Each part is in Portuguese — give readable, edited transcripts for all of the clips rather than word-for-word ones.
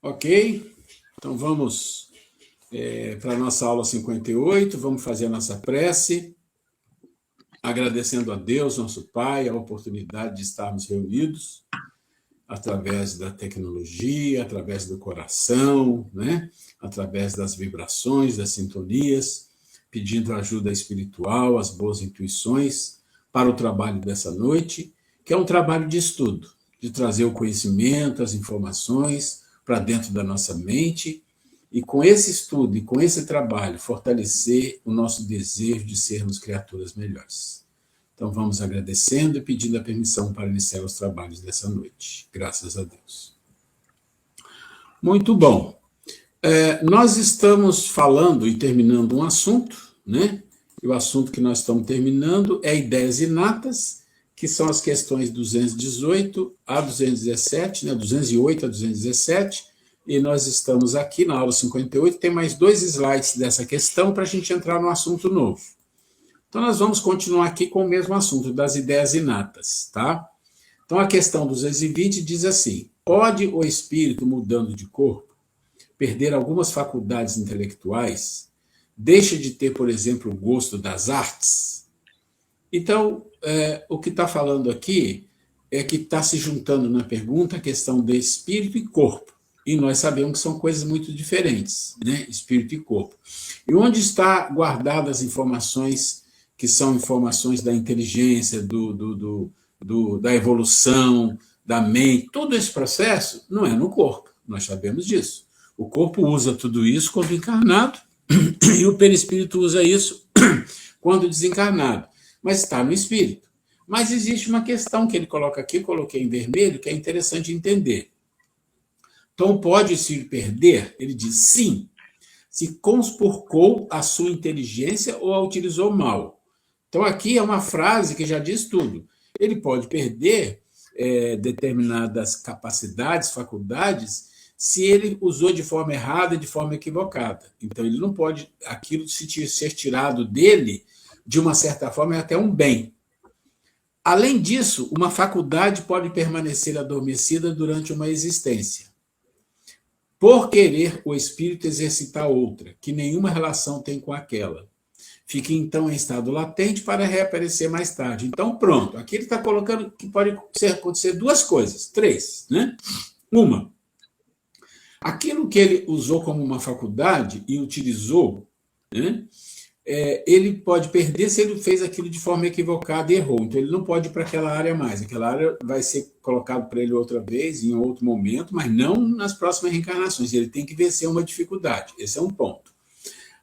Ok? Então vamos para a nossa aula 58, vamos fazer a nossa prece, agradecendo a Deus, nosso Pai, a oportunidade de estarmos reunidos através da tecnologia, através do coração, né? Através das vibrações, das sintonias, pedindo ajuda espiritual, as boas intuições para o trabalho dessa noite, que é um trabalho de estudo, de trazer o conhecimento, as informações para dentro da nossa mente e com esse estudo e com esse trabalho fortalecer o nosso desejo de sermos criaturas melhores. Então vamos agradecendo e pedindo a permissão para iniciar os trabalhos dessa noite. Graças a Deus. Muito bom. Nós estamos falando e terminando um assunto, né? E o assunto que nós estamos terminando é ideias inatas, que são as questões 218 a 217, né? 208 a 217, e nós estamos aqui na aula 58, tem mais 2 slides dessa questão para a gente entrar no assunto novo. Então, nós vamos continuar aqui com o mesmo assunto, das ideias inatas, tá? Então, a questão 220 diz assim: pode o espírito, mudando de corpo, perder algumas faculdades intelectuais? Deixa de ter, por exemplo, o gosto das artes? Então, o que está falando aqui é que está se juntando na pergunta a questão de espírito e corpo. E nós sabemos que são coisas muito diferentes, né? Espírito e corpo. E onde está guardadas as informações que são informações da inteligência, da evolução, da mente? Todo esse processo não é no corpo, nós sabemos disso. O corpo usa tudo isso quando encarnado, e o perispírito usa isso quando desencarnado, mas está no espírito. Mas existe uma questão que ele coloca aqui, coloquei em vermelho, que é interessante entender. Então, pode se perder? Ele diz sim, se conspurcou a sua inteligência ou a utilizou mal. Então, aqui é uma frase que já diz tudo. Ele pode perder determinadas capacidades, faculdades, se ele usou de forma errada, de forma equivocada. Então, ele não pode, aquilo ser tirado dele, de uma certa forma, é até um bem. Além disso, uma faculdade pode permanecer adormecida durante uma existência, por querer o espírito exercitar outra, que nenhuma relação tem com aquela. Fica, então, em estado latente para reaparecer mais tarde. Então, pronto. Aqui ele está colocando que pode acontecer 2 coisas, 3, né? Uma, aquilo que ele usou como uma faculdade e utilizou, né? Ele pode perder se ele fez aquilo de forma equivocada e errou. Então, ele não pode ir para aquela área mais. Aquela área vai ser colocado para ele outra vez, em outro momento, mas não nas próximas reencarnações. Ele tem que vencer uma dificuldade. Esse é um ponto.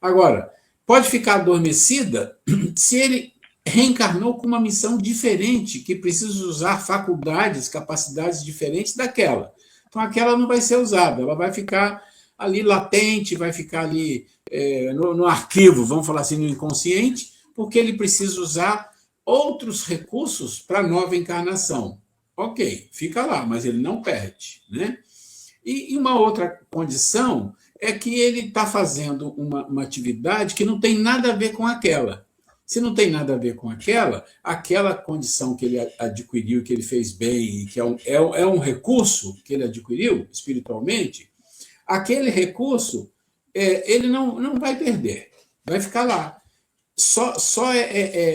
Agora, pode ficar adormecida se ele reencarnou com uma missão diferente, que precisa usar faculdades, capacidades diferentes daquela. Então, aquela não vai ser usada, ela vai ficar ali latente, vai ficar ali no arquivo, vamos falar assim, no inconsciente, porque ele precisa usar outros recursos para a nova encarnação. Ok, fica lá, mas ele não perde, né? E uma outra condição é que ele está fazendo uma atividade que não tem nada a ver com aquela. Se não tem nada a ver com aquela condição que ele adquiriu, que ele fez bem, que é um recurso que ele adquiriu espiritualmente, aquele recurso ele não vai perder, vai ficar lá. Só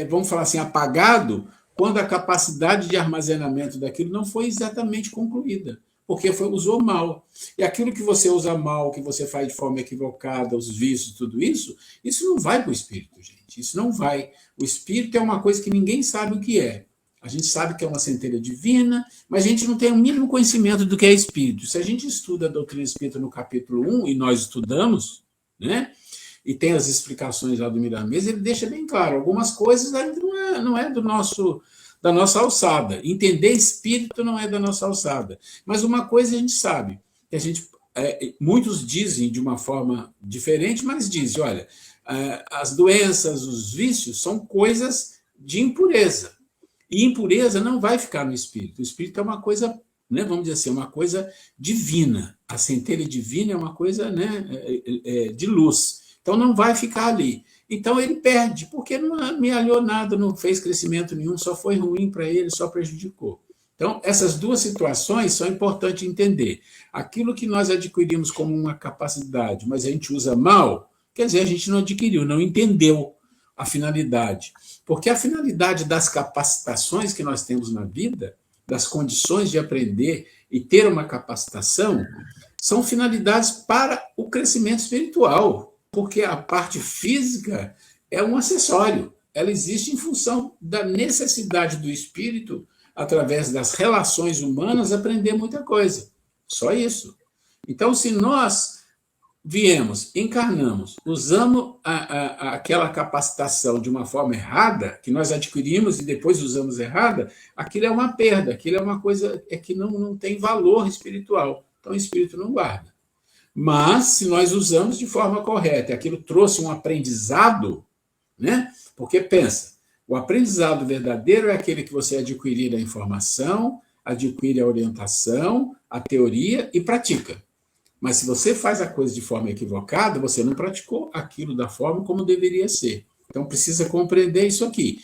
vamos falar assim, apagado quando a capacidade de armazenamento daquilo não foi exatamente concluída, porque usou mal. E aquilo que você usa mal, que você faz de forma equivocada, os vícios, tudo isso não vai para o espírito, gente. Isso não vai. O espírito é uma coisa que ninguém sabe o que é. A gente sabe que é uma centelha divina, mas a gente não tem o mínimo conhecimento do que é espírito. Se a gente estuda a doutrina espírita no capítulo 1, e nós estudamos, né? E tem as explicações lá do Miramês, ele deixa bem claro, algumas coisas ainda não é da nossa alçada. Entender espírito não é da nossa alçada. Mas uma coisa a gente sabe, que muitos dizem de uma forma diferente, mas dizem, olha, as doenças, os vícios são coisas de impureza. E impureza não vai ficar no espírito. O espírito é uma coisa, né, vamos dizer assim, uma coisa divina. A centelha divina é uma coisa, né, de luz. Então não vai ficar ali. Então ele perde, porque não amealhou nada, não fez crescimento nenhum, só foi ruim para ele, só prejudicou. Então, essas duas situações são importantes entender. Aquilo que nós adquirimos como uma capacidade, mas a gente usa mal, quer dizer, a gente não adquiriu, não entendeu a finalidade. Porque a finalidade das capacitações que nós temos na vida, das condições de aprender e ter uma capacitação, são finalidades para o crescimento espiritual, porque a parte física é um acessório. Ela existe em função da necessidade do espírito, através das relações humanas, aprender muita coisa. Só isso. Então, se nós viemos, encarnamos, usamos aquela capacitação de uma forma errada, que nós adquirimos e depois usamos errada, aquilo é uma perda, aquilo é uma coisa que não tem valor espiritual. Então, o espírito não guarda. Mas, se nós usamos de forma correta, aquilo trouxe um aprendizado, né? Porque pensa, o aprendizado verdadeiro é aquele que você adquirir a informação, adquire a orientação, a teoria e pratica. Mas se você faz a coisa de forma equivocada, você não praticou aquilo da forma como deveria ser. Então precisa compreender isso aqui.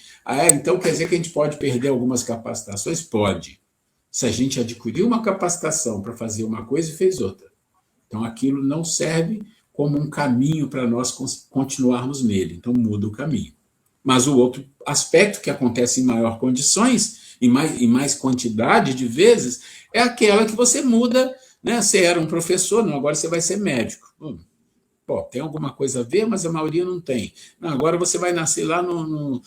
Então quer dizer que a gente pode perder algumas capacitações? Pode. Se a gente adquiriu uma capacitação para fazer uma coisa e fez outra. Então aquilo não serve como um caminho para nós continuarmos nele. Então muda o caminho. Mas o outro aspecto que acontece em maior condições, em mais quantidade de vezes, é aquela que você muda, né? Você era um professor, não, agora você vai ser médico. Pô, tem alguma coisa a ver, mas a maioria não tem. Não, agora você vai nascer lá no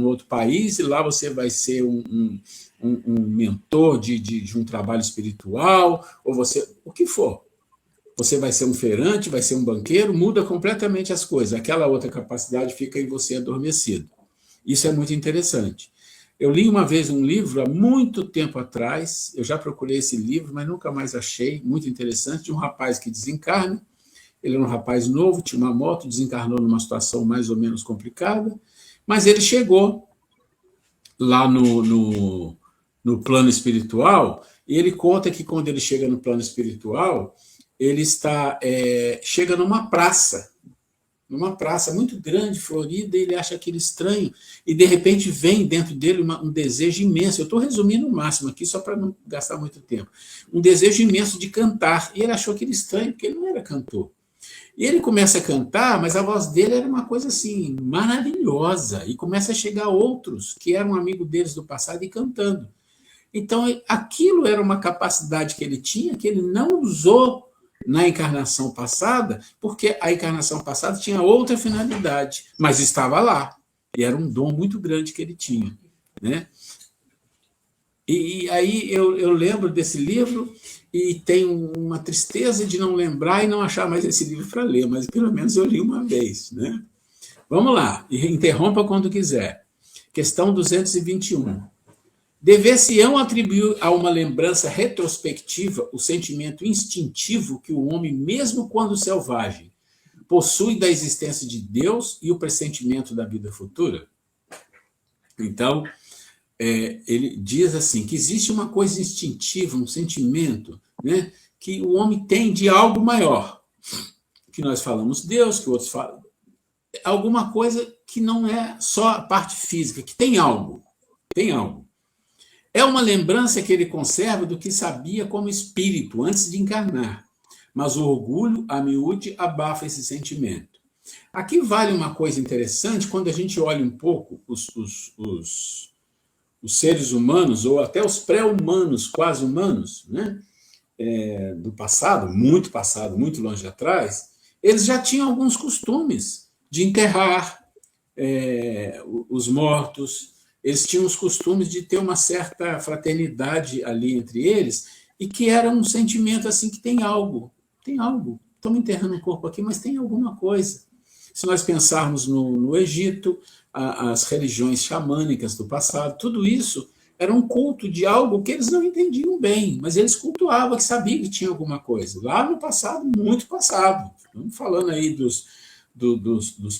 outro país, e lá você vai ser um mentor de um trabalho espiritual, ou o que for. Você vai ser um feirante, vai ser um banqueiro, muda completamente as coisas. Aquela outra capacidade fica em você adormecido. Isso é muito interessante. Eu li uma vez um livro, há muito tempo atrás, eu já procurei esse livro, mas nunca mais achei, muito interessante, de um rapaz que desencarna. Ele era um rapaz novo, tinha uma moto, desencarnou numa situação mais ou menos complicada, mas ele chegou lá no plano espiritual, e ele conta que quando ele chega no plano espiritual, ele chega numa praça muito grande, florida, e ele acha aquilo estranho, e de repente vem dentro dele um desejo imenso. Eu estou resumindo o máximo aqui, só para não gastar muito tempo. Um desejo imenso de cantar, e ele achou aquilo estranho, porque ele não era cantor. E ele começa a cantar, mas a voz dele era uma coisa assim, maravilhosa, e começa a chegar outros que eram amigos deles do passado e cantando. Então, aquilo era uma capacidade que ele tinha, que ele não usou na encarnação passada, porque a encarnação passada tinha outra finalidade, mas estava lá. E era um dom muito grande que ele tinha, né? E aí eu lembro desse livro e tenho uma tristeza de não lembrar e não achar mais esse livro para ler, mas pelo menos eu li uma vez, né? Vamos lá, interrompa quando quiser. Questão 221. Dever-se-ão atribuir a uma lembrança retrospectiva o sentimento instintivo que o homem, mesmo quando selvagem, possui da existência de Deus e o pressentimento da vida futura? Então, ele diz assim, que existe uma coisa instintiva, um sentimento, né, que o homem tem de algo maior, que nós falamos Deus, que outros falam, alguma coisa que não é só a parte física, que tem algo. É uma lembrança que ele conserva do que sabia como espírito antes de encarnar, mas o orgulho, a miúde, abafa esse sentimento. Aqui vale uma coisa interessante, quando a gente olha um pouco os seres humanos, ou até os pré-humanos, quase humanos, né, do passado, muito longe atrás, eles já tinham alguns costumes de enterrar os mortos. Eles tinham os costumes de ter uma certa fraternidade ali entre eles, e que era um sentimento assim que tem algo. Estamos enterrando um corpo aqui, mas tem alguma coisa. Se nós pensarmos no Egito, as religiões xamânicas do passado, tudo isso era um culto de algo que eles não entendiam bem, mas eles cultuavam, que sabiam que tinha alguma coisa. Lá no passado, muito passado. Estamos falando aí dos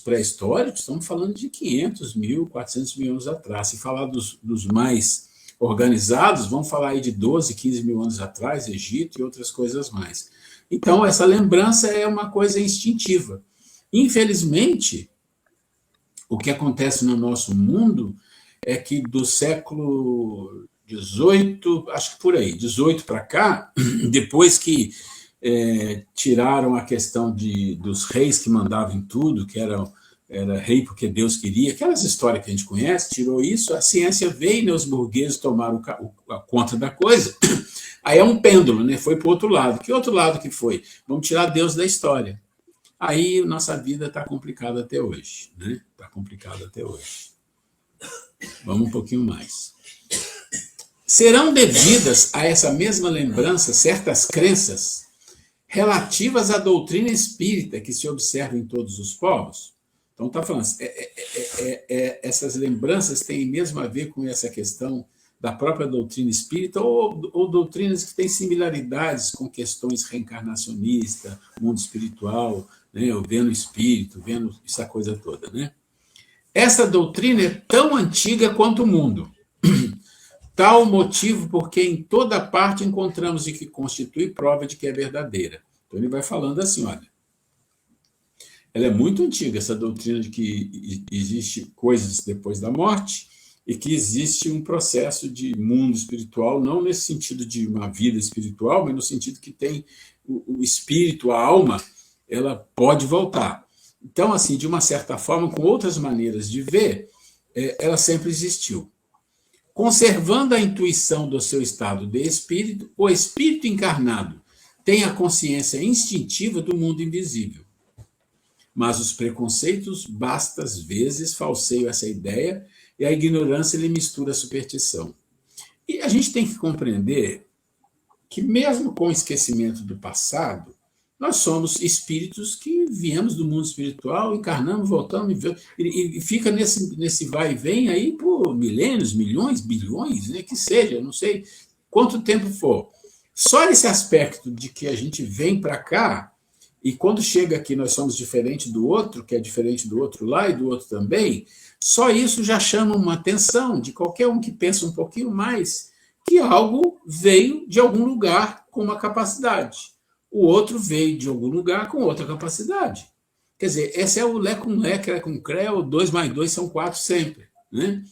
pré-históricos, estamos falando de 500 mil, 400 mil anos atrás. Se falar dos mais organizados, vamos falar aí de 12, 15 mil anos atrás, Egito e outras coisas mais. Então, essa lembrança é uma coisa instintiva. Infelizmente, o que acontece no nosso mundo é que do século 18, acho que por aí, 18 para cá, depois que tiraram a questão dos reis que mandavam em tudo, que era rei porque Deus queria, aquelas histórias que a gente conhece, tirou isso, a ciência veio e os burgueses tomaram a conta da coisa. Aí é um pêndulo, né? Foi para o outro lado. Que outro lado que foi? Vamos tirar Deus da história. Aí nossa vida está complicada até hoje, né? Está complicada até hoje. Vamos um pouquinho mais. Serão devidas a essa mesma lembrança certas crenças relativas à doutrina espírita que se observa em todos os povos? Então, está falando, essas lembranças têm mesmo a ver com essa questão da própria doutrina espírita ou doutrinas que têm similaridades com questões reencarnacionistas, mundo espiritual, né, vendo o espírito, vendo essa coisa toda, né? Essa doutrina é tão antiga quanto o mundo. Tal o motivo porque em toda parte encontramos e que constitui prova de que é verdadeira. Então ele vai falando assim, olha, ela é muito antiga, essa doutrina de que existe coisas depois da morte e que existe um processo de mundo espiritual, não nesse sentido de uma vida espiritual, mas no sentido que tem o espírito, a alma, ela pode voltar. Então, assim, de uma certa forma, com outras maneiras de ver, ela sempre existiu. Conservando a intuição do seu estado de espírito, o espírito encarnado tem a consciência instintiva do mundo invisível. Mas os preconceitos bastas vezes falseiam essa ideia e a ignorância lhe mistura a superstição. E a gente tem que compreender que mesmo com o esquecimento do passado, nós somos espíritos que viemos do mundo espiritual, encarnamos, voltamos e fica nesse vai e vem aí por milênios, milhões, bilhões, né, que seja, não sei quanto tempo for. Só esse aspecto de que a gente vem para cá e quando chega aqui nós somos diferente do outro, que é diferente do outro lá e do outro também, só isso já chama uma atenção de qualquer um que pensa um pouquinho mais que algo veio de algum lugar com uma capacidade. O outro veio de algum lugar com outra capacidade. Quer dizer, esse é o Lé com Lé, Cré com Cré, o 2 mais 2 são 4 sempre. Né?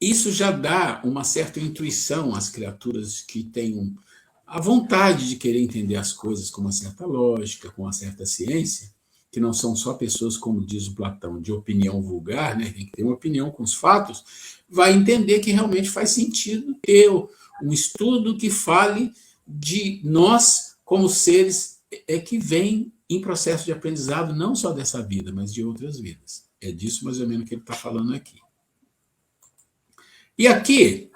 Isso já dá uma certa intuição às criaturas que têm a vontade de querer entender as coisas com uma certa lógica, com uma certa ciência, que não são só pessoas, como diz o Platão, de opinião vulgar, né? Tem que ter uma opinião com os fatos, vai entender que realmente faz sentido ter um estudo que fale de nós como seres que vêm em processo de aprendizado não só dessa vida, mas de outras vidas. É disso mais ou menos que ele está falando aqui. E aqui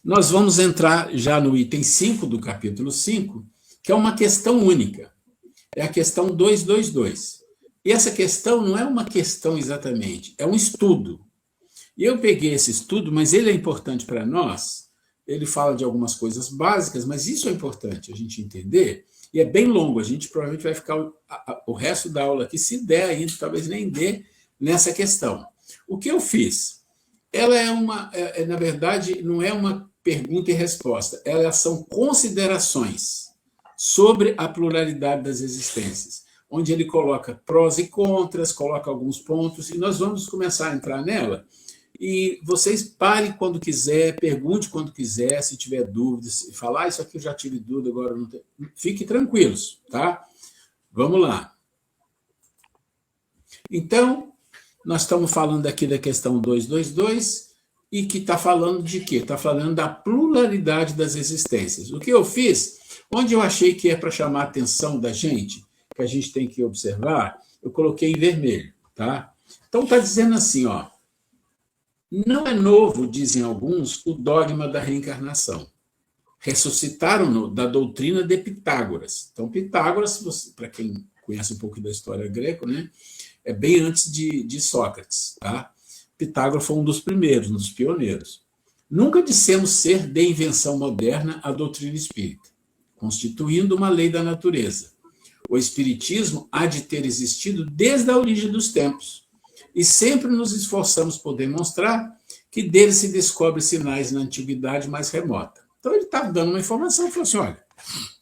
nós vamos entrar já no item 5 do capítulo 5, que é uma questão única. É a questão 222. E essa questão não é uma questão exatamente, é um estudo. E eu peguei esse estudo, mas ele é importante para nós. Ele fala de algumas coisas básicas, mas isso é importante a gente entender, e é bem longo, a gente provavelmente vai ficar o resto da aula aqui, se der ainda, talvez nem dê, nessa questão. O que eu fiz? Ela na verdade, não é uma pergunta e resposta, elas são considerações sobre a pluralidade das existências, onde ele coloca prós e contras, coloca alguns pontos, e nós vamos começar a entrar nela. E vocês parem quando quiser, pergunte quando quiser, se tiver dúvidas, falar, isso aqui eu já tive dúvida, agora não tenho. Fiquem tranquilos, tá? Vamos lá. Então, nós estamos falando aqui da questão 222, e que está falando de quê? Está falando da pluralidade das existências. O que eu fiz, onde eu achei que é para chamar a atenção da gente, que a gente tem que observar, eu coloquei em vermelho, tá? Então, está dizendo assim, ó, não é novo, dizem alguns, o dogma da reencarnação. Ressuscitaram-no da doutrina de Pitágoras. Então, Pitágoras, para quem conhece um pouco da história grega, né, é bem antes de Sócrates. Tá? Pitágoras foi um dos primeiros, um dos pioneiros. Nunca dissemos ser de invenção moderna a doutrina espírita, constituindo uma lei da natureza. O espiritismo há de ter existido desde a origem dos tempos, e sempre nos esforçamos por demonstrar que dele se descobre sinais na antiguidade mais remota. Então ele estava dando uma informação, falou assim, olha,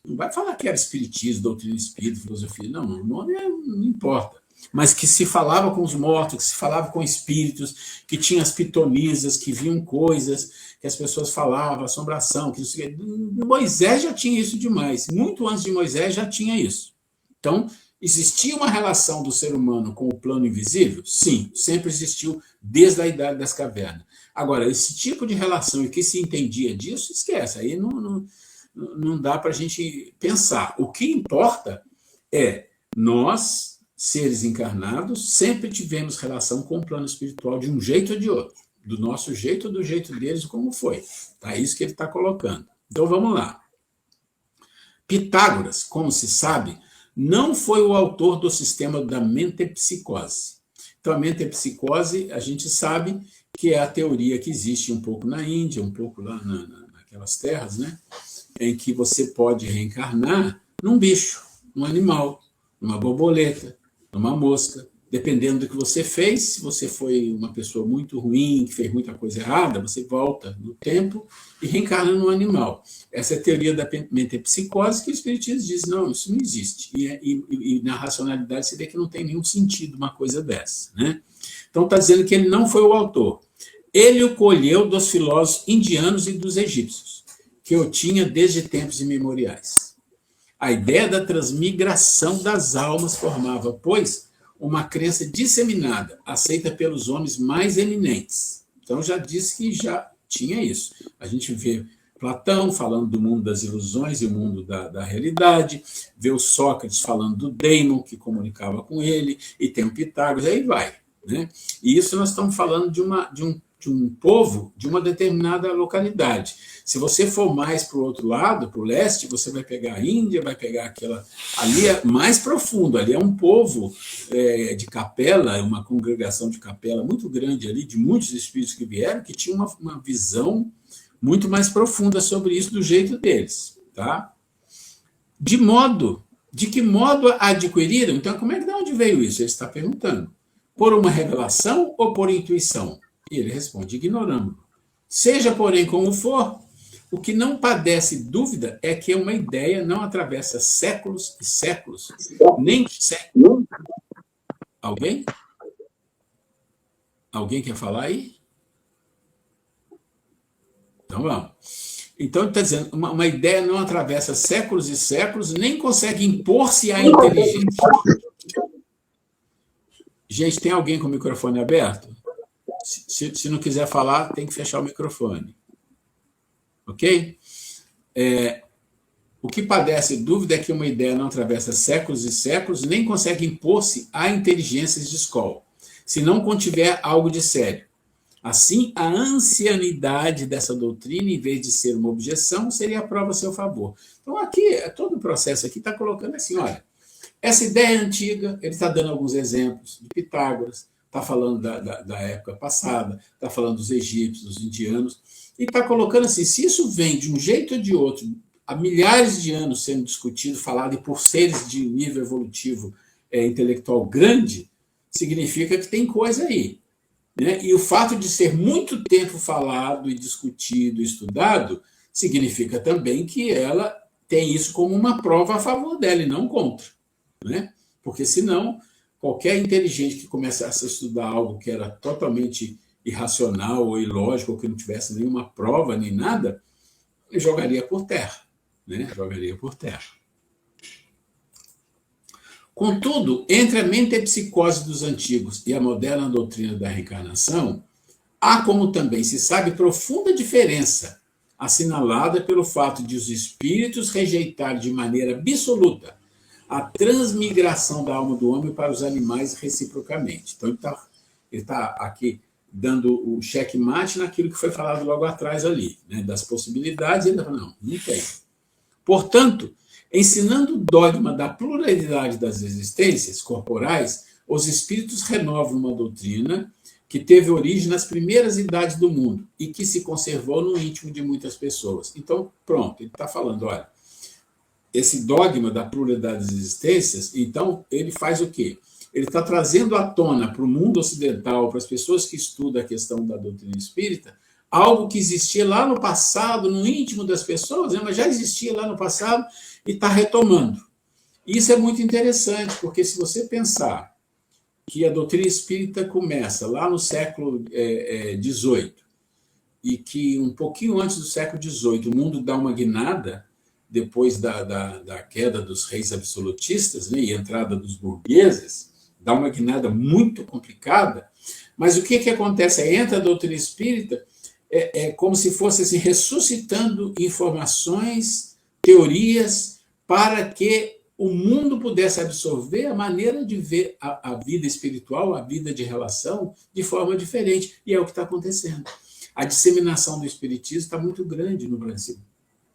não vai falar que era espiritismo, doutrina espírita, filosofia, não, o nome não importa. mas que se falava com os mortos, que se falava com espíritos, que tinha as pitonisas, que viam coisas, que as pessoas falavam, assombração, que Moisés já tinha isso demais. Muito antes de Moisés já tinha isso. Então, existia uma relação do ser humano com o plano invisível? Sim, sempre existiu desde a Idade das Cavernas. Agora, esse tipo de relação e que se entendia disso, esquece. Aí não dá para a gente pensar. O que importa é nós, seres encarnados, sempre tivemos relação com o plano espiritual de um jeito ou de outro. Do nosso jeito ou do jeito deles, como foi. Tá? Isso que ele está colocando. Então, vamos lá. Pitágoras, como se sabe, não foi o autor do sistema da metempsicose. Então, a metempsicose, a gente sabe que é a teoria que existe um pouco na Índia, um pouco lá naquelas terras, né? Em que você pode reencarnar num bicho, num animal, numa borboleta, numa mosca, dependendo do que você fez. Se você foi uma pessoa muito ruim, que fez muita coisa errada, você volta no tempo e reencarna num animal. Essa é a teoria da metempsicose, que o Espiritismo diz, não, isso não existe. E na racionalidade você vê que não tem nenhum sentido uma coisa dessa, né? Então está dizendo que ele não foi o autor. Ele o colheu dos filósofos indianos e dos egípcios, que o tinha desde tempos imemoriais. A ideia da transmigração das almas formava, pois, uma crença disseminada, aceita pelos homens mais eminentes. Então, já disse que já tinha isso. A gente vê Platão falando do mundo das ilusões e o mundo da realidade, vê o Sócrates falando do Daimon, que comunicava com ele, e tem o Pitágoras, aí vai. Né? E isso nós estamos falando de um povo de uma determinada localidade. Se você for mais para o outro lado, para o leste, você vai pegar a Índia, vai pegar aquela... Ali é mais profundo, ali é um povo de capela, uma congregação de capela muito grande ali, de muitos espíritos que vieram, que tinha uma visão muito mais profunda sobre isso do jeito deles. Tá? De que modo adquiriram? Então, de onde veio isso? Ele está perguntando. Por uma revelação ou por intuição? E ele responde, ignorando. Seja, porém, como for, o que não padece dúvida é que uma ideia não atravessa séculos e séculos, nem séculos. Alguém? Alguém quer falar aí? Então vamos. Então ele está dizendo, uma ideia não atravessa séculos e séculos, nem consegue impor-se à inteligência. Gente, tem alguém com o microfone aberto? Se não quiser falar, tem que fechar o microfone. Ok? O que padece dúvida é que uma ideia não atravessa séculos e séculos, nem consegue impor-se a inteligências de escola, se não contiver algo de sério. Assim, a ancianidade dessa doutrina, em vez de ser uma objeção, seria a prova a seu favor. Então, aqui, todo o processo aqui está colocando assim, olha, essa ideia é antiga, ele está dando alguns exemplos de Pitágoras, está falando da época passada, está falando dos egípcios, dos indianos, e está colocando assim, se isso vem de um jeito ou de outro, há milhares de anos sendo discutido, falado, e por seres de nível evolutivo intelectual grande, significa que tem coisa aí. Né? E o fato de ser muito tempo falado e discutido, estudado, significa também que ela tem isso como uma prova a favor dela e não contra. Né? Porque senão, qualquer inteligente que começasse a estudar algo que era totalmente irracional ou ilógico, ou que não tivesse nenhuma prova nem nada, jogaria por terra. Né? Jogaria por terra. Contudo, entre a mentempsicose dos antigos e a moderna doutrina da reencarnação, há, como também se sabe, profunda diferença, assinalada pelo fato de os espíritos rejeitarem de maneira absoluta a transmigração da alma do homem para os animais reciprocamente. Então, ele está aqui dando o checkmate naquilo que foi falado logo atrás ali, né, das possibilidades, ele fala, não tem. Portanto, ensinando o dogma da pluralidade das existências corporais, os espíritos renovam uma doutrina que teve origem nas primeiras idades do mundo e que se conservou no íntimo de muitas pessoas. Então, pronto, ele está falando, olha, esse dogma da pluralidade das existências, então, ele faz o quê? Ele está trazendo à tona para o mundo ocidental, para as pessoas que estudam a questão da doutrina espírita, algo que existia lá no passado, no íntimo das pessoas, né? Mas já existia lá no passado e está retomando. Isso é muito interessante, porque se você pensar que a doutrina espírita começa lá no século XVIII, e que um pouquinho antes do século XVIII o mundo dá uma guinada, depois da queda dos reis absolutistas, né, e entrada dos burgueses, dá uma guinada muito complicada, mas o que acontece? Entra a doutrina espírita, como se fosse assim, ressuscitando informações, teorias, para que o mundo pudesse absorver a maneira de ver a vida espiritual, a vida de relação, de forma diferente. E é o que está acontecendo. A disseminação do espiritismo está muito grande no Brasil.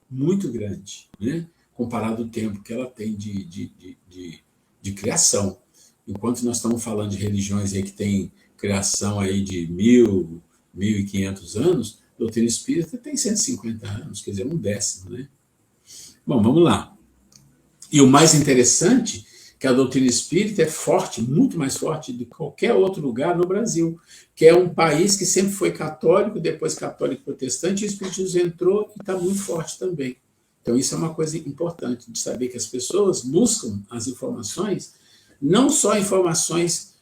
Muito grande, né? Comparado ao tempo que ela tem de criação. Enquanto nós estamos falando de religiões aí que têm criação aí de 1.500 anos, a doutrina espírita tem 150 anos, quer dizer, 1/10, né? Bom, vamos lá. E o mais interessante é que a doutrina espírita é forte, muito mais forte do que qualquer outro lugar no Brasil, que é um país que sempre foi católico, depois católico protestante, e o espiritismo entrou e está muito forte também. Então, isso é uma coisa importante, de saber que as pessoas buscam as informações, não só informações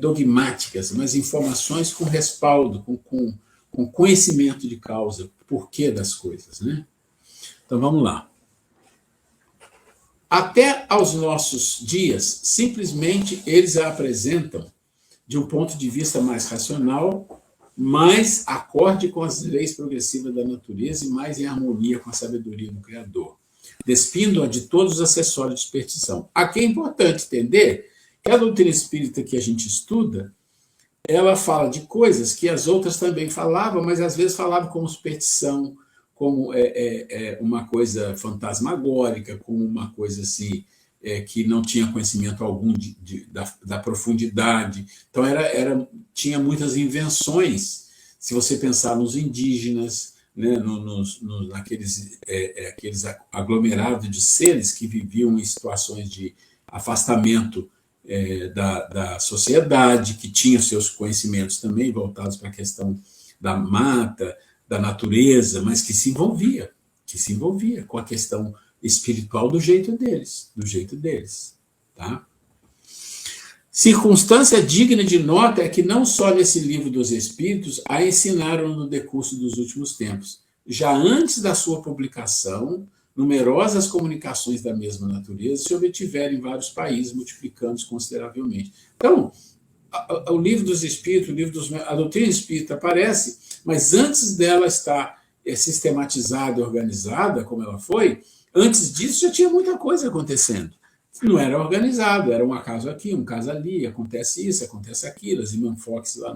dogmáticas, mas informações com respaldo, com conhecimento de causa, porquê das coisas, né? Então, vamos lá. Até aos nossos dias, simplesmente eles a apresentam de um ponto de vista mais racional, mais acorde com as leis progressivas da natureza e mais em harmonia com a sabedoria do Criador, despindo-a de todos os acessórios de superstição. Aqui é importante entender que a doutrina espírita que a gente estuda, ela fala de coisas que as outras também falavam, mas às vezes falavam como superstição, como uma coisa fantasmagórica, como uma coisa assim, que não tinha conhecimento algum da profundidade. Então, tinha muitas invenções. Se você pensar nos indígenas, né, naqueles aqueles aglomerados de seres que viviam em situações de afastamento da sociedade, que tinham seus conhecimentos também voltados para a questão da mata, da natureza, mas que se envolvia com a questão espiritual do jeito deles, tá? Circunstância digna de nota é que não só nesse livro dos Espíritos a ensinaram no decurso dos últimos tempos. Já antes da sua publicação, numerosas comunicações da mesma natureza se obtiveram em vários países, multiplicando-se consideravelmente. Então, o livro dos Espíritos, a doutrina espírita aparece, mas antes dela estar sistematizada e organizada, como ela foi, antes disso já tinha muita coisa acontecendo. Não era organizado, era um caso aqui, um caso ali, acontece isso, acontece aquilo, as Zimmermann Fox lá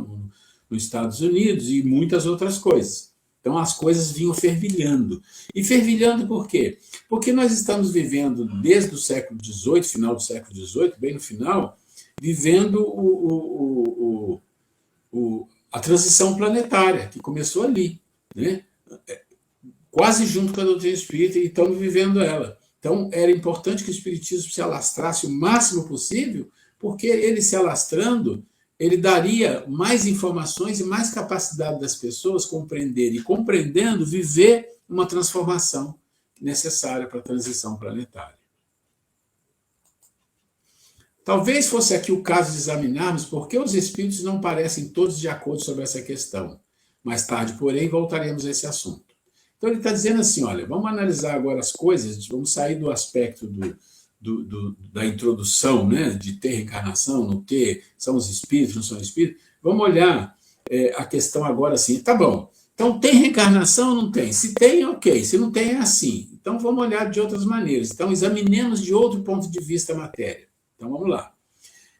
nos Estados Unidos e muitas outras coisas. Então as coisas vinham fervilhando. E fervilhando por quê? Porque nós estamos vivendo desde o século XVIII, final do século XVIII, bem no final, vivendo a transição planetária, que começou ali, né? Quase junto com a doutrina espírita, e estamos vivendo ela. Então, era importante que o espiritismo se alastrasse o máximo possível, porque ele se alastrando, ele daria mais informações e mais capacidade das pessoas compreenderem, e compreendendo, viver uma transformação necessária para a transição planetária. Talvez fosse aqui o caso de examinarmos por que os espíritos não parecem todos de acordo sobre essa questão. Mais tarde, porém, voltaremos a esse assunto. Então, ele está dizendo assim, olha, vamos analisar agora as coisas, vamos sair do aspecto da introdução, né, de ter reencarnação, não ter, são os espíritos, não são espíritos. Vamos olhar a questão agora assim, tá bom, então tem reencarnação ou não tem? Se tem, ok, se não tem, é assim. Então, vamos olhar de outras maneiras. Então, examinemos de outro ponto de vista a matéria. Então, vamos lá.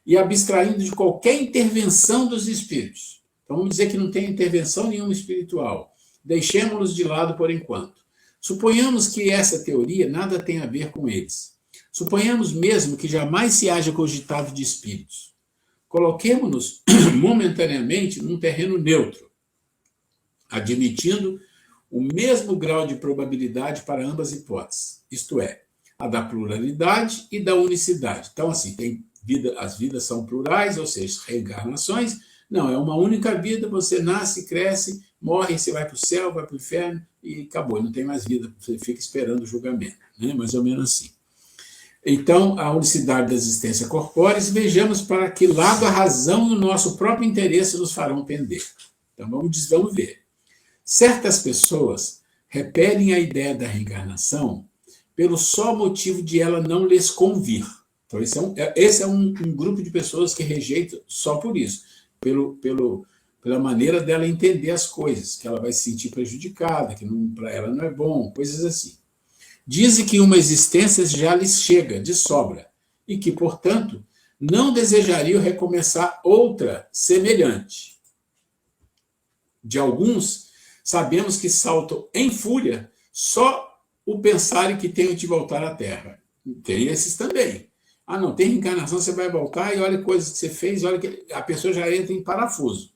E abstraindo de qualquer intervenção dos espíritos. Então, vamos dizer que não tem intervenção nenhuma espiritual. Deixemos-los de lado por enquanto. Suponhamos que essa teoria nada tem a ver com eles. Suponhamos mesmo que jamais se haja cogitado de espíritos. Coloquemo-nos momentaneamente num terreno neutro, admitindo o mesmo grau de probabilidade para ambas hipóteses, isto é, a da pluralidade e da unicidade. Então, assim, as vidas são plurais, ou seja, reencarnações. Não, é uma única vida, você nasce, cresce, morre, você vai para o céu, vai para o inferno e acabou, não tem mais vida, você fica esperando o julgamento, né? Mais ou menos assim. Então, a unicidade da existência corpórea, vejamos para que lado a razão e o nosso próprio interesse nos farão pender. Então, vamos ver. Certas pessoas repelem a ideia da reencarnação pelo só motivo de ela não lhes convir. Então, esse é um grupo de pessoas que rejeita só por isso, pela maneira dela entender as coisas, que ela vai se sentir prejudicada, que para ela não é bom, coisas assim. Dizem que uma existência já lhes chega de sobra e que, portanto, não desejariam recomeçar outra semelhante. De alguns, sabemos que saltam em fúria só o pensarem que tenham de voltar à Terra. Tem esses também. Ah, não, tem reencarnação, você vai voltar e olha coisas que você fez, olha que a pessoa já entra em parafuso.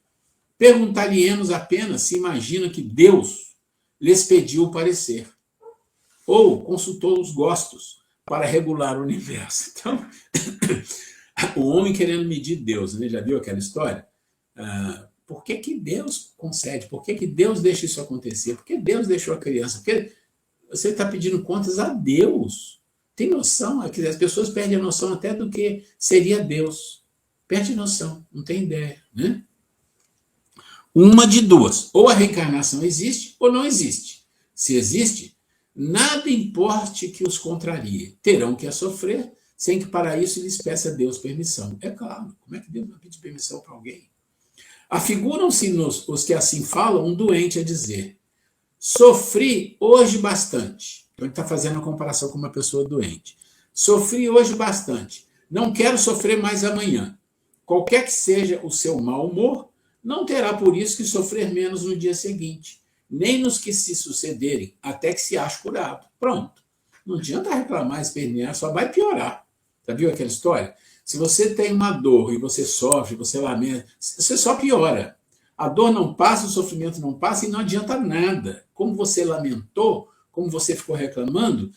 Perguntar-lhe-nos apenas se imagina que Deus lhes pediu o parecer ou consultou os gostos para regular o universo. Então, o homem querendo medir Deus, né? Já viu aquela história? Por que Deus concede? Por que Deus deixa isso acontecer? Por que Deus deixou a criança? Porque você está pedindo contas a Deus. Tem noção? As pessoas perdem a noção até do que seria Deus. Perde noção, não tem ideia, né? Uma de duas. Ou a reencarnação existe ou não existe. Se existe, nada importe que os contrarie. Terão que a sofrer, sem que para isso lhes peça a Deus permissão. É claro, como é que Deus vai pedir permissão para alguém? Afiguram-se os que assim falam um doente a dizer: sofri hoje bastante. Então ele está fazendo a comparação com uma pessoa doente. Sofri hoje bastante. Não quero sofrer mais amanhã. Qualquer que seja o seu mau humor, não terá por isso que sofrer menos no dia seguinte, nem nos que se sucederem, até que se ache curado. Pronto. Não adianta reclamar, espernear, só vai piorar. Já viu aquela história? Se você tem uma dor e você sofre, você lamenta, você só piora. A dor não passa, o sofrimento não passa e não adianta nada. Como você lamentou, como você ficou reclamando,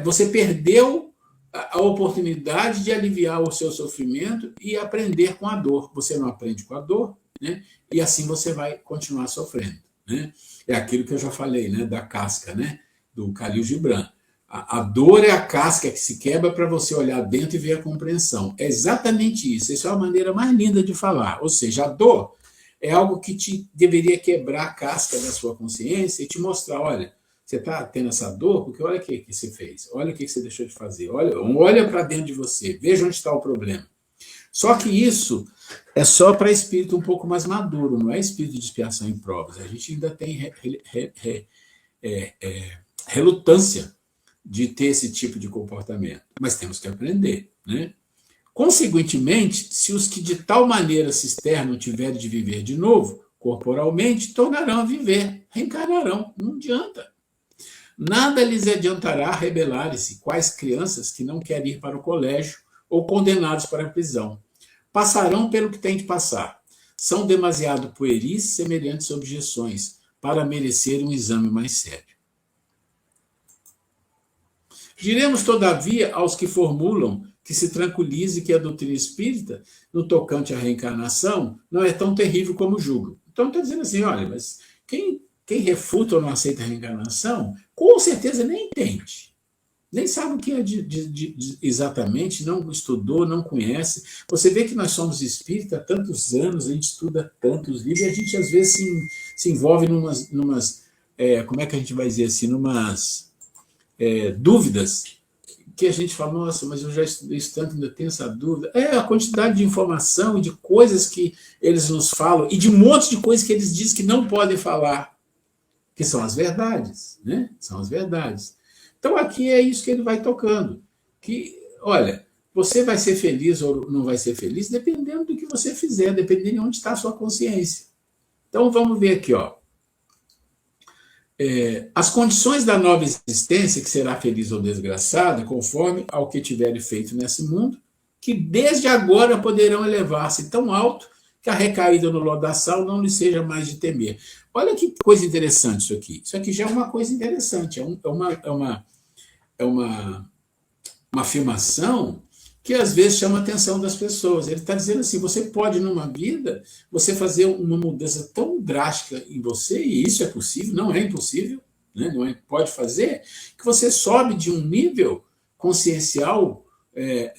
você perdeu a oportunidade de aliviar o seu sofrimento e aprender com a dor. Você não aprende com a dor, né? E assim você vai continuar sofrendo, né? É aquilo que eu já falei, né? Da casca, né? Do Khalil Gibran. A dor é a casca que se quebra para você olhar dentro e ver a compreensão. É exatamente isso. Essa é a maneira mais linda de falar. Ou seja, a dor é algo que deveria quebrar a casca da sua consciência e te mostrar, olha, você está tendo essa dor porque olha o que você fez, olha o que você deixou de fazer, olha para dentro de você, veja onde está o problema. Só que isso é só para espírito um pouco mais maduro, não é espírito de expiação em provas. A gente ainda tem relutância de ter esse tipo de comportamento, mas temos que aprender, né? Consequentemente, se os que de tal maneira se externam tiverem de viver de novo, corporalmente, tornarão a viver, reencarnarão, não adianta. Nada lhes adiantará rebelarem-se, quais crianças que não querem ir para o colégio ou condenados para a prisão. Passarão pelo que têm de passar. São demasiado pueris semelhantes objeções para merecer um exame mais sério. Diremos, todavia, aos que formulam que se tranquilize que a doutrina espírita, no tocante à reencarnação, não é tão terrível como julgam. Então, está dizendo assim, olha, mas quem refuta ou não aceita a reencarnação, com certeza nem entende. Nem sabe o que é exatamente, não estudou, não conhece. Você vê que nós somos espíritas há tantos anos, a gente estuda tantos livros, e a gente, às vezes, se envolve numas como é que a gente vai dizer assim, dúvidas, que a gente fala, nossa, mas eu já estudei isso tanto, ainda tenho essa dúvida. É a quantidade de informação e de coisas que eles nos falam, e de um monte de coisas que eles dizem que não podem falar, que são as verdades, né? São as verdades. Então, aqui é isso que ele vai tocando. Que, olha, você vai ser feliz ou não vai ser feliz, dependendo do que você fizer, dependendo de onde está a sua consciência. Então, vamos ver aqui, ó. As condições da nova existência, que será feliz ou desgraçada, conforme ao que tiver feito nesse mundo, que desde agora poderão elevar-se tão alto que a recaída no lodaçal não lhe seja mais de temer. Olha que coisa interessante isso aqui. Isso aqui já é uma coisa interessante, é uma afirmação que às vezes chama a atenção das pessoas. Ele está dizendo assim, você pode numa vida, você fazer uma mudança tão drástica em você, e isso é possível, não é impossível, né? Não é, pode fazer, que você sobe de um nível consciencial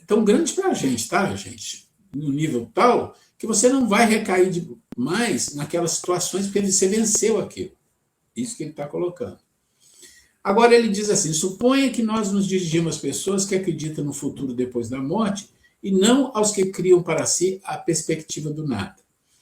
tão grande para a gente, tá, gente? No nível tal que você não vai recair mais naquelas situações porque você venceu aquilo. Isso que ele está colocando. Agora ele diz assim: suponha que nós nos dirigimos às pessoas que acreditam no futuro depois da morte e não aos que criam para si a perspectiva do nada,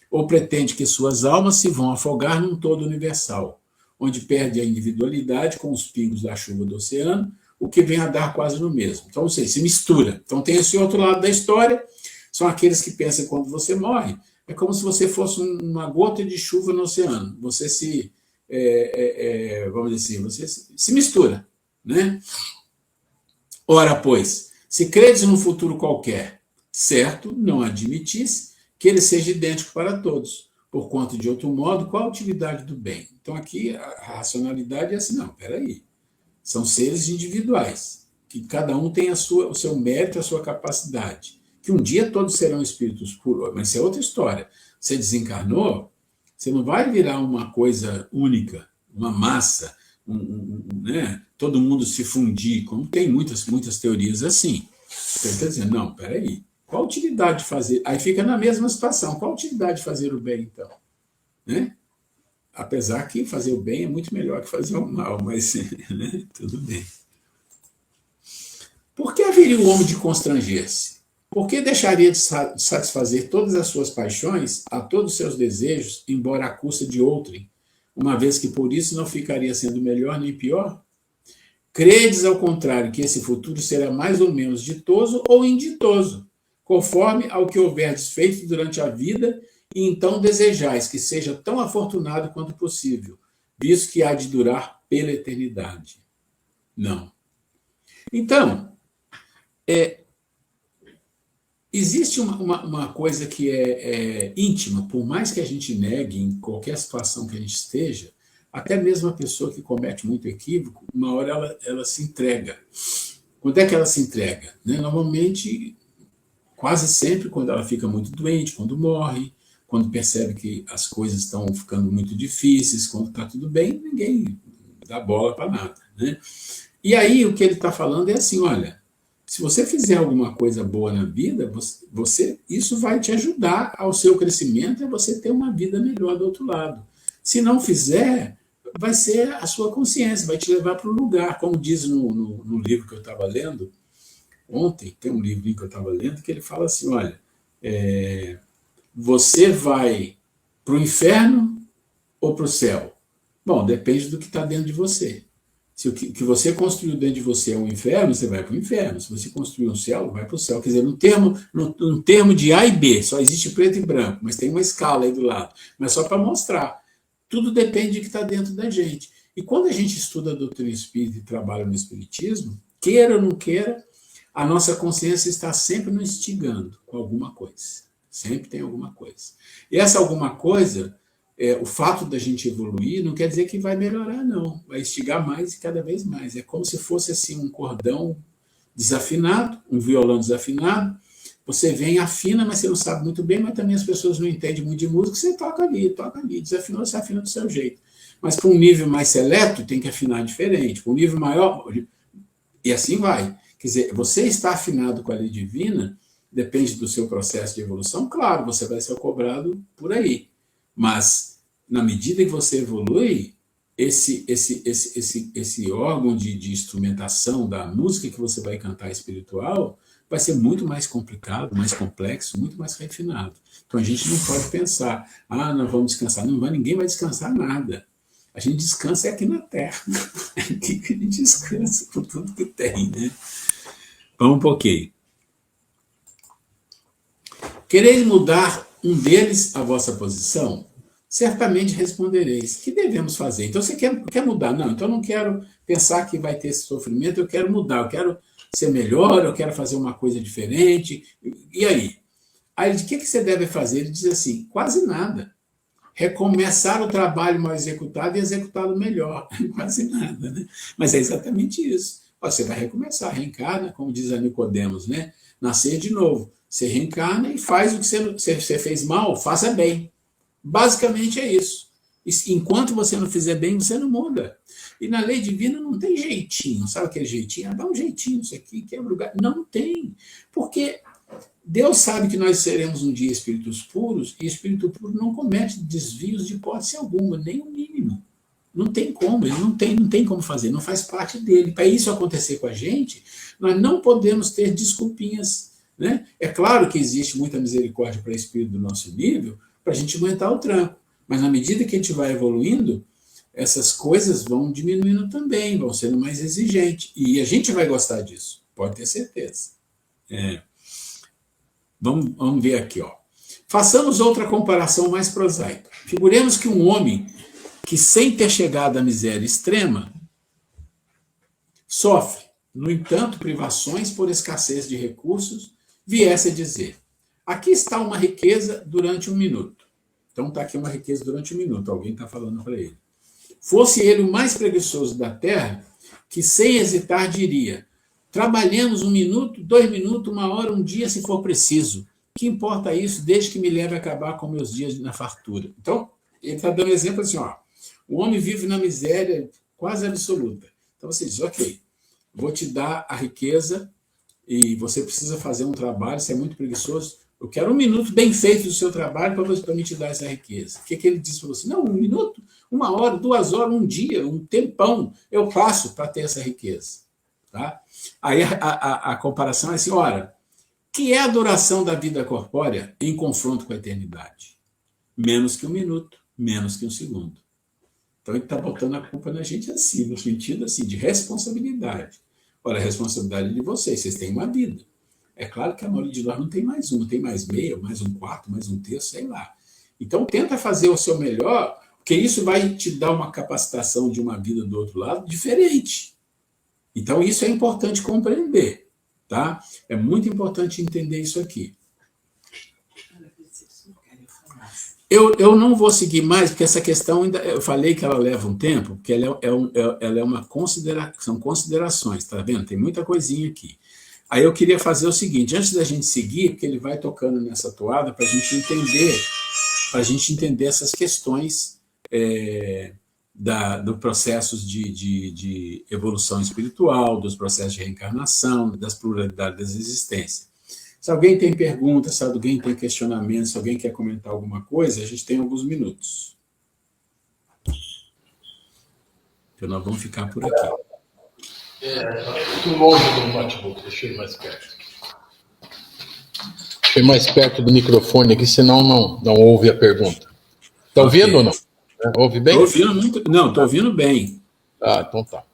ou pretende que suas almas se vão afogar num todo universal, onde perde a individualidade com os pingos da chuva do oceano, o que vem a dar quase no mesmo. Então, ou seja, se mistura. Então tem esse outro lado da história, são aqueles que pensam que quando você morre, é como se você fosse uma gota de chuva no oceano. Você vamos dizer assim, você se mistura, né? Ora, pois, se credes num futuro qualquer, certo, não admitisse que ele seja idêntico para todos, porquanto, de outro modo, qual a utilidade do bem? Então, aqui, a racionalidade é assim, não, peraí, são seres individuais, que cada um tem o seu mérito, a sua capacidade, que um dia todos serão espíritos puros, mas isso é outra história. Você desencarnou, você não vai virar uma coisa única, uma massa, né? Todo mundo se fundir, como tem muitas teorias assim. Você está dizendo, não, peraí, qual a utilidade de fazer? Aí fica na mesma situação, qual a utilidade de fazer o bem, então? Né? Apesar que fazer o bem é muito melhor que fazer o mal, mas né? Tudo bem. Por que haveria o homem de constranger-se? Por que deixaria de satisfazer todas as suas paixões, a todos os seus desejos, embora à custa de outrem, uma vez que por isso não ficaria sendo melhor nem pior? Credes, ao contrário, que esse futuro será mais ou menos ditoso ou inditoso, conforme ao que houverdes feito durante a vida, e então desejais que seja tão afortunado quanto possível, visto que há de durar pela eternidade. Não. Então, existe uma coisa que é íntima, por mais que a gente negue em qualquer situação que a gente esteja, até mesmo a pessoa que comete muito equívoco, uma hora ela se entrega. Quando é que ela se entrega? Né? Normalmente, quase sempre, quando ela fica muito doente, quando morre, quando percebe que as coisas estão ficando muito difíceis, quando está tudo bem, ninguém dá bola para nada. Né? E aí o que ele está falando é assim, olha, se você fizer alguma coisa boa na vida, isso vai te ajudar ao seu crescimento e a você ter uma vida melhor do outro lado. Se não fizer, vai ser a sua consciência, vai te levar para o lugar, como diz no livro que eu estava lendo, ontem, tem um livrinho que eu estava lendo, que ele fala assim, olha, você vai para o inferno ou para o céu? Bom, depende do que está dentro de você. Se o que você construiu dentro de você é um inferno, você vai para o inferno. Se você construiu um céu, vai para o céu. Quer dizer, no termo de A e B, só existe preto e branco, mas tem uma escala aí do lado. Mas só para mostrar. Tudo depende do que está dentro da gente. E quando a gente estuda a doutrina espírita e trabalha no espiritismo, queira ou não queira, a nossa consciência está sempre nos instigando com alguma coisa. Sempre tem alguma coisa. E essa alguma coisa, o fato da gente evoluir não quer dizer que vai melhorar, não. Vai instigar mais e cada vez mais. É como se fosse assim um cordão desafinado, um violão desafinado. Você vem, afina, mas você não sabe muito bem, mas também as pessoas não entendem muito de música, você toca ali. Desafinou, você afina do seu jeito. Mas para um nível mais seleto, tem que afinar diferente. Para um nível maior, e assim vai. Quer dizer, você está afinado com a lei divina, depende do seu processo de evolução, claro, você vai ser cobrado por aí. Mas, na medida que você evolui, esse órgão de instrumentação da música que você vai cantar espiritual vai ser muito mais complicado, mais complexo, muito mais refinado. Então, a gente não pode pensar, nós vamos descansar. Não, ninguém vai descansar nada. A gente descansa aqui na Terra. É aqui que a gente descansa por tudo que tem, né? Vamos um pouquinho. Quereis mudar um deles a vossa posição? Certamente respondereis. O que devemos fazer? Então, você quer mudar? Não, então eu não quero pensar que vai ter esse sofrimento, eu quero mudar, eu quero ser melhor, eu quero fazer uma coisa diferente. E aí? Aí, o que você deve fazer? Ele diz assim, quase nada. Recomeçar o trabalho mal executado e executá-lo melhor. Quase nada, né? Mas é exatamente isso. Você vai recomeçar, reencarna, como diz a Nicodemos, né? Nascer de novo. Você reencarna e faz o que você fez mal, faça bem. Basicamente é isso. Enquanto você não fizer bem, você não muda. E na lei divina não tem jeitinho, sabe aquele jeitinho? Ah, dá um jeitinho isso aqui, quebra o galho. Não tem. Porque Deus sabe que nós seremos um dia espíritos puros, e espírito puro não comete desvios de hipótese alguma, nem o mínimo. Não tem como, ele não tem como fazer, não faz parte dele. Para isso acontecer com a gente, nós não podemos ter desculpinhas. Né? É claro que existe muita misericórdia para espírito do nosso nível, para a gente aguentar o tranco. Mas na medida que a gente vai evoluindo, essas coisas vão diminuindo também, vão sendo mais exigentes. E a gente vai gostar disso, pode ter certeza. Vamos ver aqui. Ó. Façamos outra comparação mais prosaica. Figuremos que um homem que, sem ter chegado à miséria extrema, sofre, no entanto, privações por escassez de recursos, viesse a dizer: aqui está uma riqueza durante um minuto. Então está aqui uma riqueza durante um minuto, alguém está falando para ele. Fosse ele o mais preguiçoso da terra, que sem hesitar diria: trabalhemos 1 minuto, 2 minutos, 1 hora, 1 dia, se for preciso. Que importa isso, desde que me leve a acabar com meus dias na fartura? Então, ele está dando exemplo assim, ó, o homem vive na miséria quase absoluta. Então você diz, ok, vou te dar a riqueza e você precisa fazer um trabalho, você é muito preguiçoso, eu quero 1 minuto bem feito do seu trabalho para me te dar essa riqueza. O que ele disse para você? Não, 1 minuto, 1 hora, 2 horas, 1 dia, um tempão, eu faço para ter essa riqueza. Tá? Aí a comparação é assim, ora, que é a duração da vida corpórea em confronto com a eternidade? Menos que 1 minuto, menos que 1 segundo. Então ele está botando a culpa na gente assim, no sentido assim, de responsabilidade. Olha, a responsabilidade é de vocês têm uma vida. É claro que a maioria de nós não tem mais uma, tem mais meia, mais 1/4, mais 1/3, sei lá. Então tenta fazer o seu melhor, porque isso vai te dar uma capacitação de uma vida do outro lado diferente. Então isso é importante compreender. Tá? É muito importante entender isso aqui. Eu não vou seguir mais, porque essa questão, ainda, eu falei que ela leva um tempo, porque ela é uma são considerações, tá vendo? Tem muita coisinha aqui. Aí eu queria fazer o seguinte, antes da gente seguir, porque ele vai tocando nessa toada, para a gente entender essas questões do processos de evolução espiritual, dos processos de reencarnação, das pluralidades das existências. Se alguém tem perguntas, se alguém tem questionamentos, se alguém quer comentar alguma coisa, a gente tem alguns minutos. Então nós vamos ficar por aqui. Muito longe do notebook, deixa eu ir mais perto. Deixa eu ir mais perto do microfone aqui, senão não ouve a pergunta. Está ouvindo ou não? Ouve bem? Estou ouvindo muito. Não, estou ouvindo bem. Ah, então tá.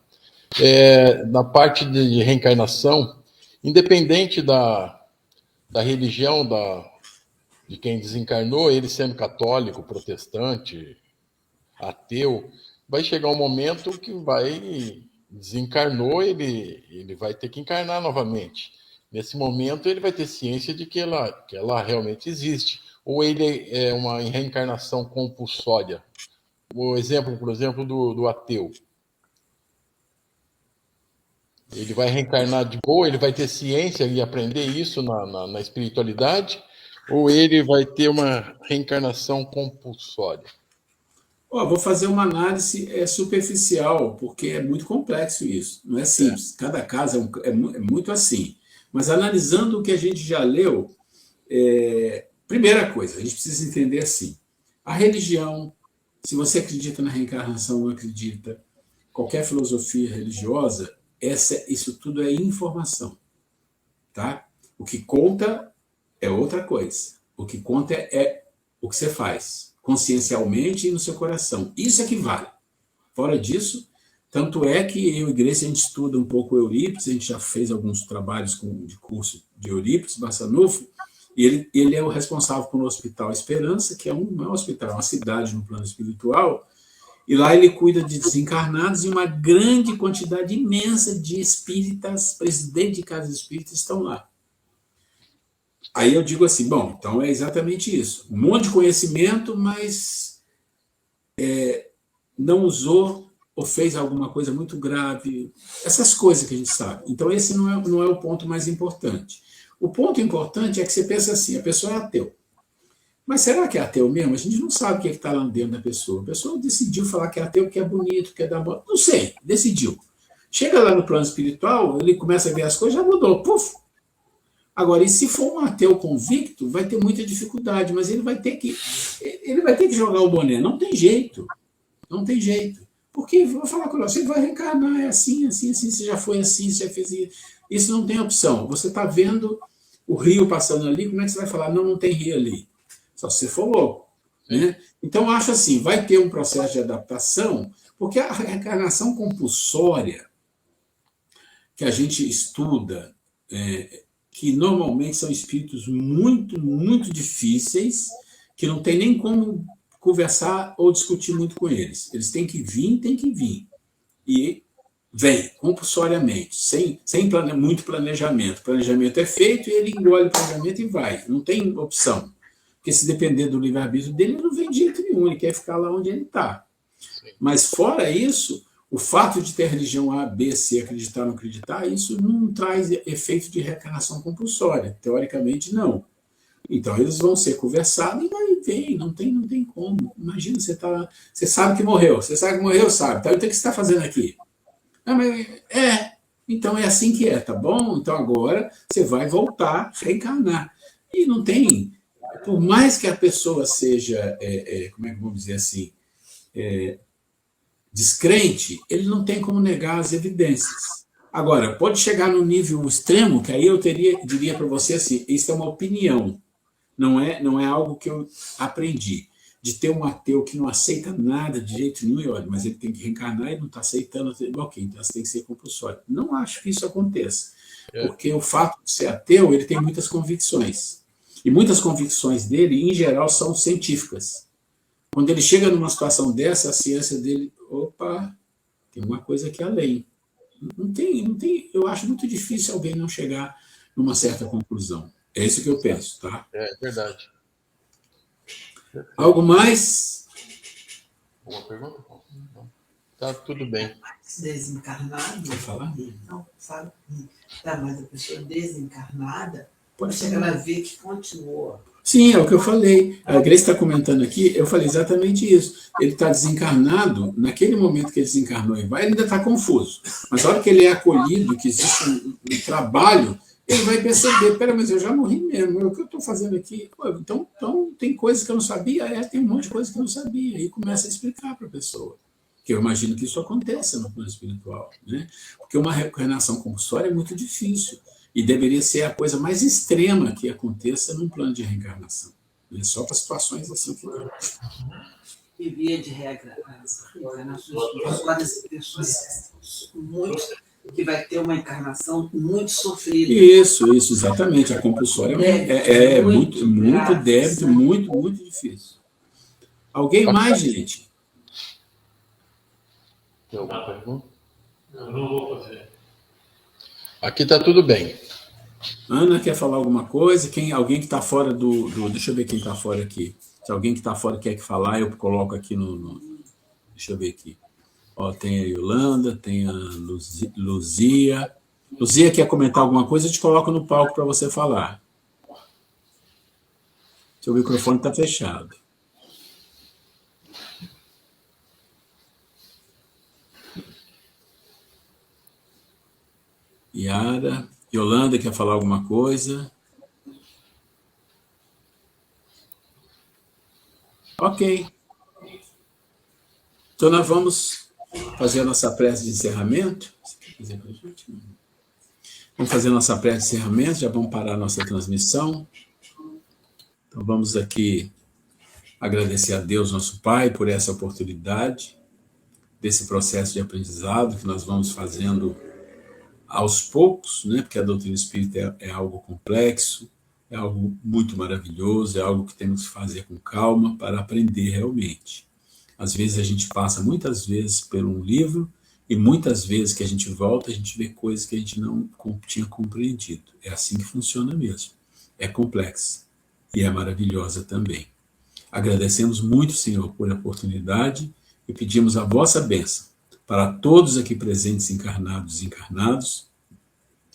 Na parte de reencarnação, independente da religião de quem desencarnou, ele sendo católico, protestante, ateu, vai chegar um momento que desencarnou, ele vai ter que encarnar novamente. Nesse momento, ele vai ter ciência de que ela realmente existe. Ou ele é uma reencarnação compulsória. Por exemplo, do ateu. Ele vai reencarnar de boa, ele vai ter ciência e aprender isso na espiritualidade, ou ele vai ter uma reencarnação compulsória? Vou fazer uma análise superficial, porque é muito complexo isso. Não é simples. Cada caso é muito assim. Mas analisando o que a gente já leu, primeira coisa, a gente precisa entender assim. A religião, se você acredita na reencarnação ou não acredita, qualquer filosofia religiosa, isso tudo é informação. Tá? O que conta é outra coisa. O que conta é o que você faz, consciencialmente e no seu coração. Isso é que vale. Fora disso, tanto é que eu e a igreja a gente estuda um pouco Eurípides, a gente já fez alguns trabalhos de curso de Eurípides Barçanufo, e ele é o responsável pelo Hospital Esperança, que não é um hospital, é uma cidade no plano espiritual, e lá ele cuida de desencarnados e uma grande quantidade imensa de espíritas, presidentes de casas espíritas estão lá. Aí eu digo assim, bom, então é exatamente isso. Um monte de conhecimento, mas não usou ou fez alguma coisa muito grave. Essas coisas que a gente sabe. Então esse não é o ponto mais importante. O ponto importante é que você pensa assim, a pessoa é ateu. Mas será que é ateu mesmo? A gente não sabe o que está lá dentro da pessoa. A pessoa decidiu falar que é ateu, que é bonito, que é da boa. Não sei, decidiu. Chega lá no plano espiritual, ele começa a ver as coisas, já mudou. Puf! Agora, e se for um ateu convicto, vai ter muita dificuldade, mas ele vai ter que jogar o boné. Não tem jeito. Não tem jeito. Porque, vou falar com você, vai reencarnar, é assim, assim, assim, você já foi assim, você já fez isso. Isso não tem opção. Você está vendo o rio passando ali, como é que você vai falar? Não, não tem rio ali. Só se você for louco. Né? Então, acho assim, vai ter um processo de adaptação, porque a reencarnação compulsória que a gente estuda, que normalmente são espíritos muito, muito difíceis, que não tem nem como conversar ou discutir muito com eles. Eles têm que vir, têm que vir. E vem, compulsoriamente, sem muito planejamento. O planejamento é feito e ele engole o planejamento e vai. Não tem opção. Porque se depender do livre-arbítrio dele, ele não vem de jeito nenhum, ele quer ficar lá onde ele está. Mas fora isso, o fato de ter religião A, B, C, acreditar ou não acreditar, isso não traz efeito de reencarnação compulsória. Teoricamente, não. Então, eles vão ser conversados e vai ver, não tem como. Imagina, você sabe que morreu, sabe. Então, o que você está fazendo aqui? Ah, mas então é assim que é, tá bom? Então, agora você vai voltar, reencarnar. E não tem, por mais que a pessoa seja, como é que vamos dizer assim, descrente, ele não tem como negar as evidências. Agora, pode chegar no nível extremo, que aí eu diria para você assim, isso é uma opinião, não é algo que eu aprendi. De ter um ateu que não aceita nada de jeito nenhum, e olha, mas ele tem que reencarnar e não está aceitando, ok, então você tem que ser compulsório. Não acho que isso aconteça, porque o fato de ser ateu, ele tem muitas convicções. E muitas convicções dele, em geral, são científicas. Quando ele chega numa situação dessa, a ciência dele, opa, tem uma coisa aqui além. Não tem, eu acho muito difícil alguém não chegar numa certa conclusão. É isso que eu penso, tá? É verdade. Algo mais? Alguma pergunta? Não. Tá tudo bem. Desencarnado? Vou falar? Não, sabe? Tá, mas a pessoa desencarnada, Pode ser. ela vê que continua. Sim, é o que eu falei. A Grace está comentando aqui, eu falei exatamente isso. Ele está desencarnado, naquele momento que ele desencarnou e vai, ele ainda está confuso. Mas na hora que ele é acolhido, que existe um trabalho, ele vai perceber, pera, mas eu já morri mesmo, o que eu estou fazendo aqui? Pô, então tem coisas que eu não sabia, tem um monte de coisas que eu não sabia, e começa a explicar para a pessoa. Que eu imagino que isso aconteça no plano espiritual, né? Porque uma reencarnação compulsória é muito difícil, e deveria ser a coisa mais extrema que aconteça num plano de reencarnação. Né? Só para situações assim que não. E via de regra, as reencarnações pessoas muito que vai ter uma encarnação muito sofrida. Isso, exatamente. A compulsória é muito débito, muito difícil. Alguém mais, gente? Tem alguma pergunta? Eu não vou fazer. Aqui está tudo bem. Ana quer falar alguma coisa? Alguém que está fora deixa eu ver quem está fora aqui. Se alguém que está fora quer falar, eu coloco aqui deixa eu ver aqui. Ó, tem a Yolanda, tem a Luzia. Luzia quer comentar alguma coisa? Eu te coloco no palco para você falar. Seu microfone está fechado. Yara. Yolanda quer falar alguma coisa? Ok. Então, nós vamos fazer a nossa prece de encerramento. Vamos fazer a nossa prece de encerramento, já vamos parar a nossa transmissão. Então, vamos aqui agradecer a Deus, nosso Pai, por essa oportunidade, desse processo de aprendizado que nós vamos fazendo aos poucos, né? Porque a doutrina espírita é algo complexo, é algo muito maravilhoso, é algo que temos que fazer com calma para aprender realmente. Às vezes a gente passa muitas vezes por um livro e muitas vezes que a gente volta, a gente vê coisas que a gente não tinha compreendido. É assim que funciona mesmo. É complexa e é maravilhosa também. Agradecemos muito, Senhor, por a oportunidade e pedimos a vossa bênção para todos aqui presentes, encarnados e desencarnados,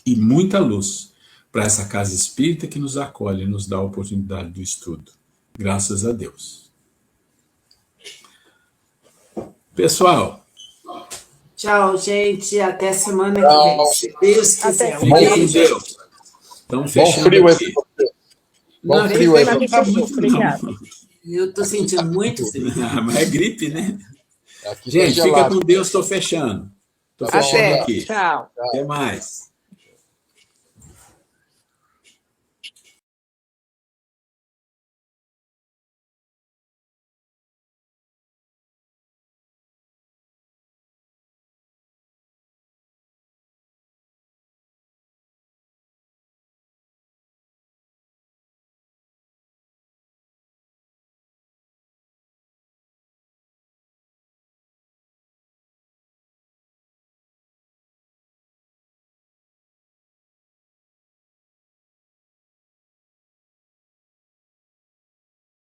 e muita luz para essa casa espírita que nos acolhe e nos dá a oportunidade do estudo. Graças a Deus. Pessoal, Tchau, gente. Até semana que vem. Se Deus quiser. Até. Um fiquem com beijo. Deus. Estamos Bom fechando frio aí aqui. pra você. Não, Bom frio aí não pra tá Fechou, muito, obrigada. não. Eu estou sentindo muito frio. Ah, mas é gripe, né? Aqui tá Gente, fica gelado. com Deus, estou fechando. Estou Tá bom, fechando Até. aqui. Tchau. Até mais.